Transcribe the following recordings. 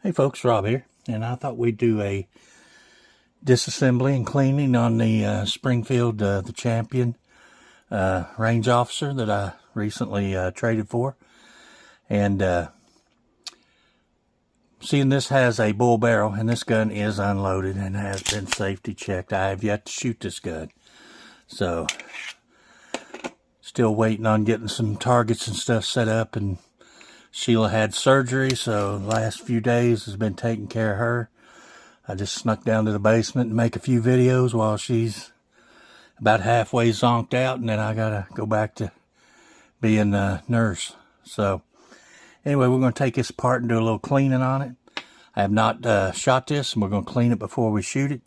Hey folks, Rob here, and I thought we'd do a disassembly and cleaning on the Springfield the Champion range officer that I recently traded for. And seeing this has a bull barrel, and this gun is unloaded and has been safety checked. I have yet to shoot this gun, so still waiting on getting some targets and stuff set up. And Sheila had surgery, so the last few days has been taking care of her. I just snuck down to the basement and make a few videos while she's about halfway zonked out, and then I gotta go back to being a nurse. So anyway, we're going to take this apart and do a little cleaning on it. I have not shot this, and we're going to clean it before we shoot it.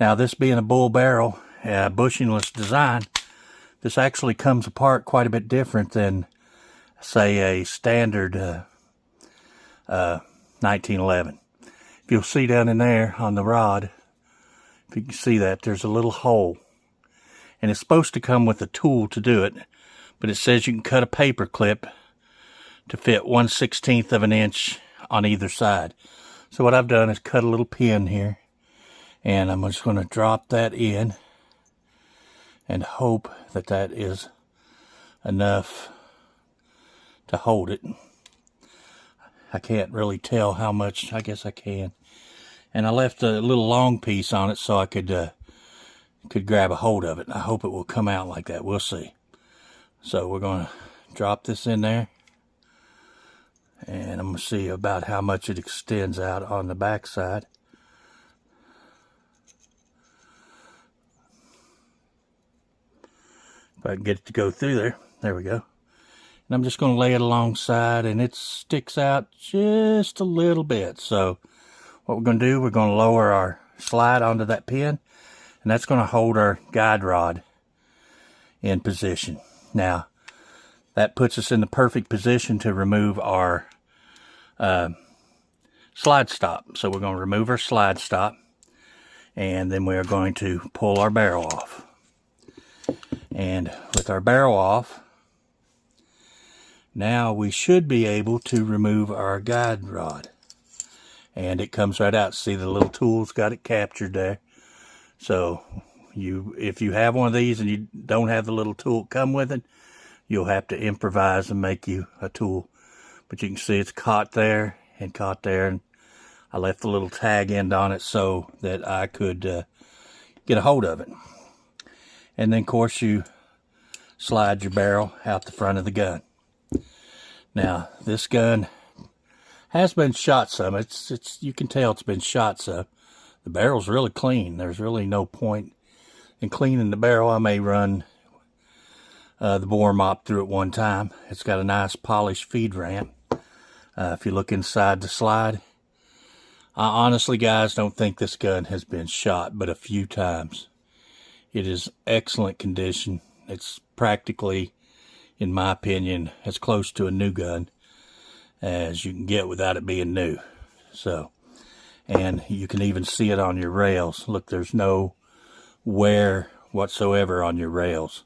Now, this being a bull barrel, bushingless design, this actually comes apart quite a bit different than, say, a standard 1911. If you'll see down in there on the rod, if you can see that, there's a little hole. And it's supposed to come with a tool to do it, but it says you can cut a paper clip to fit 1/16 of an inch on either side. So what I've done is cut a little pin here, and I'm just going to drop that in and hope that that is enough to hold it. I can't really tell how much. I guess I can. And I left a little long piece on it so I could grab a hold of it. I hope it will come out like that. We'll see. So we're going to drop this in there, and I'm going to see about how much it extends out on the back side. If I can get it to go through there. There we go. And I'm just going to lay it alongside, and it sticks out just a little bit. So what we're going to do, we're going to lower our slide onto that pin, and that's going to hold our guide rod in position. Now, that puts us in the perfect position to remove our slide stop. So we're going to remove our slide stop, and then we are going to pull our barrel off. And with our barrel off, now we should be able to remove our guide rod. And it comes right out. See, the little tool's got it captured there. So if you have one of these and you don't have the little tool come with it, you'll have to improvise and make you a tool. But you can see it's caught there and caught there. And I left the little tag end on it so that I could get a hold of it. And then, of course, you slide your barrel out the front of the gun. Now, this gun has been shot some. You can tell it's been shot some. The barrel's really clean. There's really no point in cleaning the barrel. I may run the bore mop through it one time. It's got a nice polished feed ramp. If you look inside the slide, I honestly, guys, don't think this gun has been shot but a few times. It is excellent condition. It's practically, in my opinion, as close to a new gun as you can get without it being new. So, and you can even see it on your rails. Look, there's no wear whatsoever on your rails.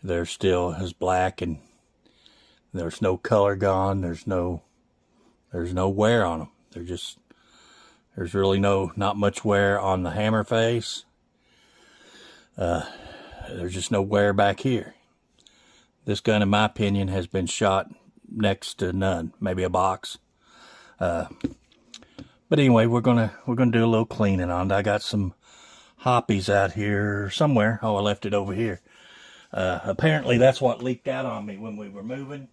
They're still as black, and there's no color gone. There's no wear on them. There's really not much wear on the hammer face. There's just no wear back here. This gun, in my opinion, has been shot next to none. Maybe a box. But anyway, we're gonna do a little cleaning on it. I got some hoppies out here somewhere. Oh, I left it over here. Apparently, that's what leaked out on me when we were moving,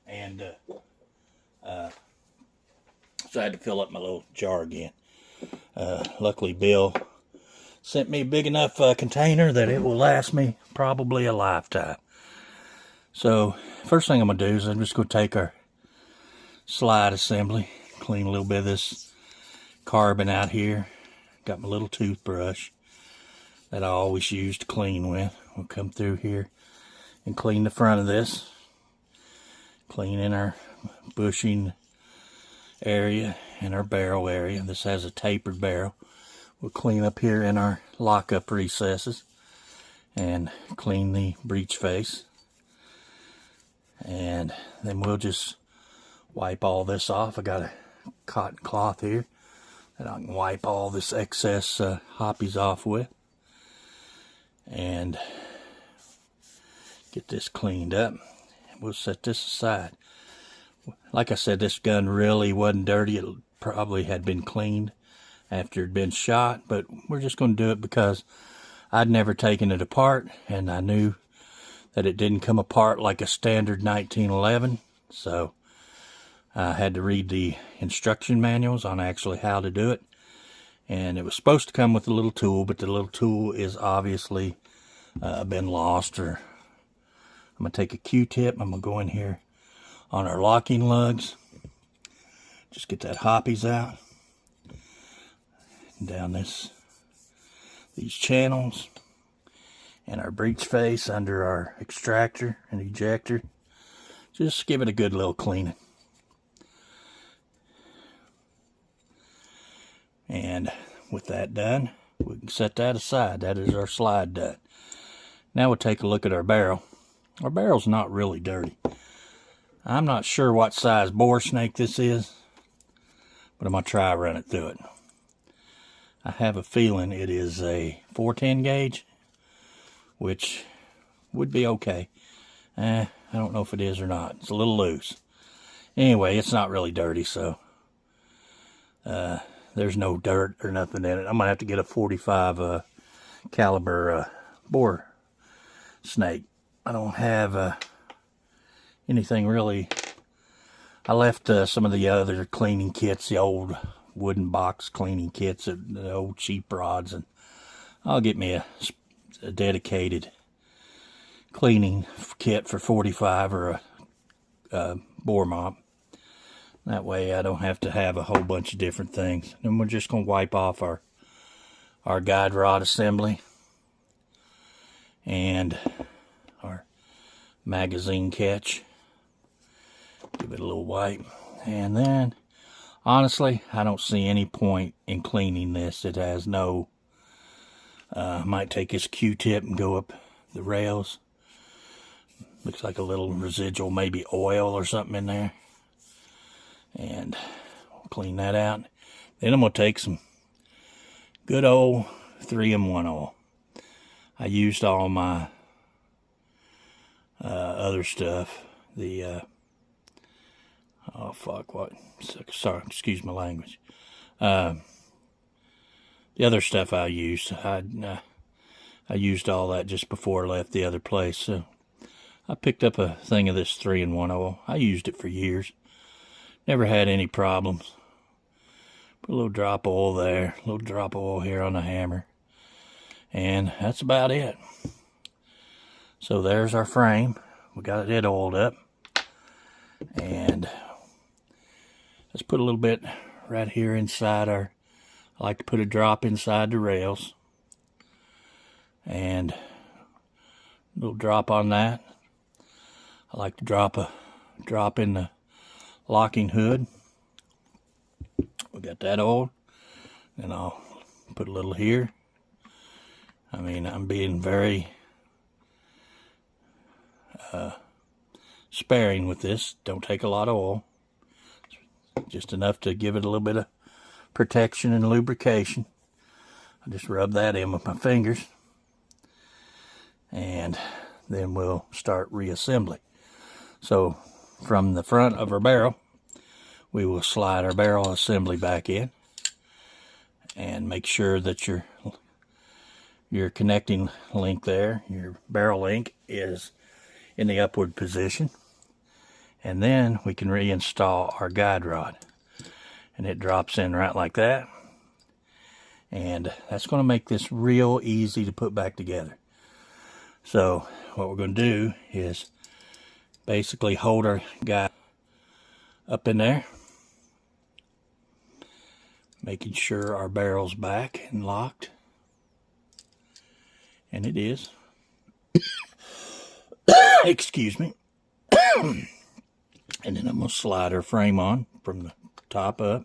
and so I had to fill up my little jar again. Luckily, Bill sent me a big enough container that it will last me probably a lifetime. So, first thing I'm going to do is I'm just going to take our slide assembly, clean a little bit of this carbon out here. Got my little toothbrush that I always use to clean with. We'll come through here and clean the front of this. Clean in our bushing area and our barrel area. This has a tapered barrel. We'll clean up here in our lockup recesses and clean the breech face. And then we'll just wipe all this off. I got a cotton cloth here that I can wipe all this excess hoppies off with. And get this cleaned up. We'll set this aside. Like I said, this gun really wasn't dirty. It probably had been cleaned after it had been shot, but we're just going to do it because I'd never taken it apart, and I knew that it didn't come apart like a standard 1911, so I had to read the instruction manuals on actually how to do it. And it was supposed to come with a little tool, but the little tool is obviously been lost. Or I'm going to take a Q-tip. I'm going to go in here on our locking lugs. Just get that hoppies out. And down these channels. And our breech face under our extractor and ejector. Just give it a good little cleaning. And with that done, we can set that aside. That is our slide done. Now we'll take a look at our barrel. Our barrel's not really dirty. I'm not sure what size bore snake this is, but I'm going to try run it through it. I have a feeling it is a 410 gauge, which would be okay. I don't know if it is or not. It's a little loose. Anyway, it's not really dirty, so there's no dirt or nothing in it. I'm going to have to get a 45 caliber bore snake. I don't have anything really. I left some of the other cleaning kits, the old wooden box cleaning kits, the old cheap rods, and I'll get me a dedicated cleaning kit for 45 or a bore mop. That way I don't have to have a whole bunch of different things. Then we're just going to wipe off our guide rod assembly and our magazine catch. Give it a little wipe. And then, honestly, I don't see any point in cleaning this. It has no... might take this Q-tip and go up the rails. Looks like a little residual, maybe oil or something in there. And we'll clean that out. Then I'm going to take some good old 3-in-1 oil. I used all my other stuff. The oh fuck, what? Sorry, excuse my language. The other stuff I used, I used all that just before I left the other place. So I picked up a thing of this 3-in-1 oil. I used it for years. Never had any problems. Put a little drop of oil there, a little drop of oil here on the hammer. And that's about it. So there's our frame. We got it oiled up. And let's put a little bit right here inside our, I like to put a drop inside the rails. And a little drop on that. I like to drop a drop in the locking hood. We got that oiled. And I'll put a little here. I mean, I'm being very sparing with this. Don't take a lot of oil. Just enough to give it a little bit of protection and lubrication. I just rub that in with my fingers. And then we'll start reassembly. So from the front of our barrel, we will slide our barrel assembly back in. And make sure that your connecting link there, your barrel link, is in the upward position. And then we can reinstall our guide rod. And it drops in right like that. And that's going to make this real easy to put back together. So what we're going to do is basically hold our guide up in there, making sure our barrel's back and locked. And it is. Excuse me. And then I'm going to slide our frame on from the top up.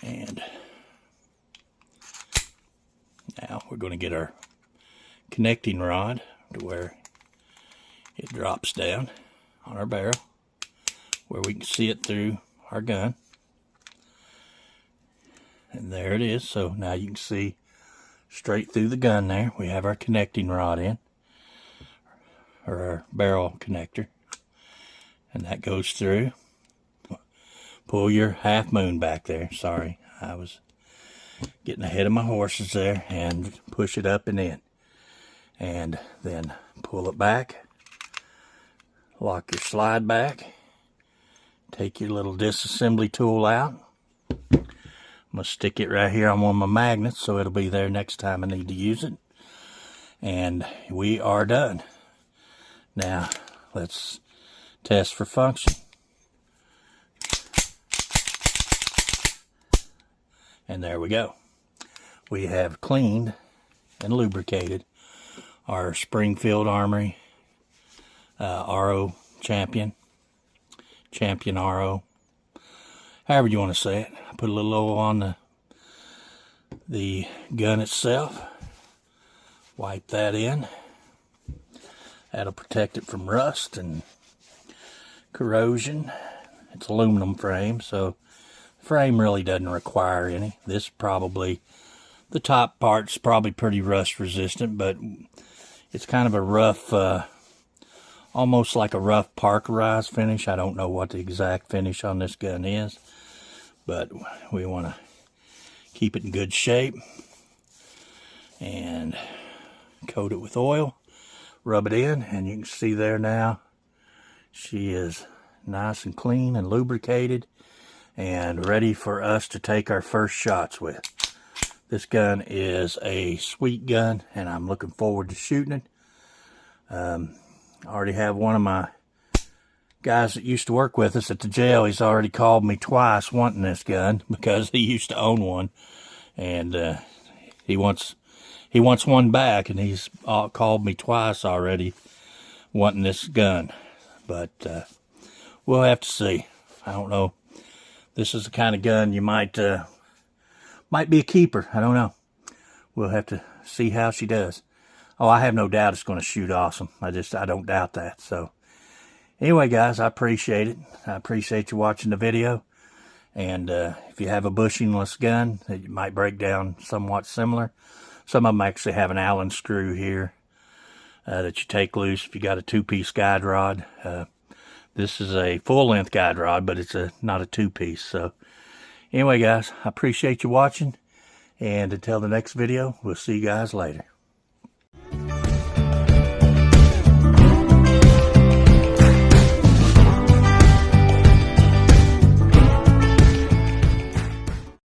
And now we're going to get our connecting rod to where It drops down on our barrel where we can see it through our gun. And there it is. So now you can see straight through the gun there. We have our connecting rod in, or our barrel connector. And that goes through. Pull your half moon back there. Sorry, I was getting ahead of my horses there. And push it up and in. And then pull it back. Lock your slide back. Take your little disassembly tool out. I'm going to stick it right here on one of my magnets so it'll be there next time I need to use it. And we are done. Now, let's test for function. And there we go. We have cleaned and lubricated our Springfield Armory RO Champion RO, however you want to say it. I put a little oil on the gun itself. Wipe that in. That'll protect it from rust and corrosion. It's aluminum frame, so the frame really doesn't require any. This probably, the top part's probably pretty rust resistant, but it's kind of a rough, almost like a rough parkerized finish. I don't know what the exact finish on this gun is, but we want to keep it in good shape and coat it with oil, rub it in, and you can see there now she is nice and clean and lubricated and ready for us to take our first shots with. This gun is a sweet gun and I'm looking forward to shooting it. I already have one of my guys that used to work with us at the jail. He's already called me twice wanting this gun because he used to own one, and he wants one back, and he's called me twice already wanting this gun. But we'll have to see. I don't know. This is the kind of gun you might be a keeper. I don't know. We'll have to see how she does. Oh, I have no doubt it's going to shoot awesome. I don't doubt that. So anyway, guys, I appreciate it. I appreciate you watching the video. And if you have a bushingless gun, it might break down somewhat similar. Some of them actually have an Allen screw here that you take loose if you got a two-piece guide rod. This is a full-length guide rod, but it's not a two-piece. So anyway, guys, I appreciate you watching. And until the next video, we'll see you guys later.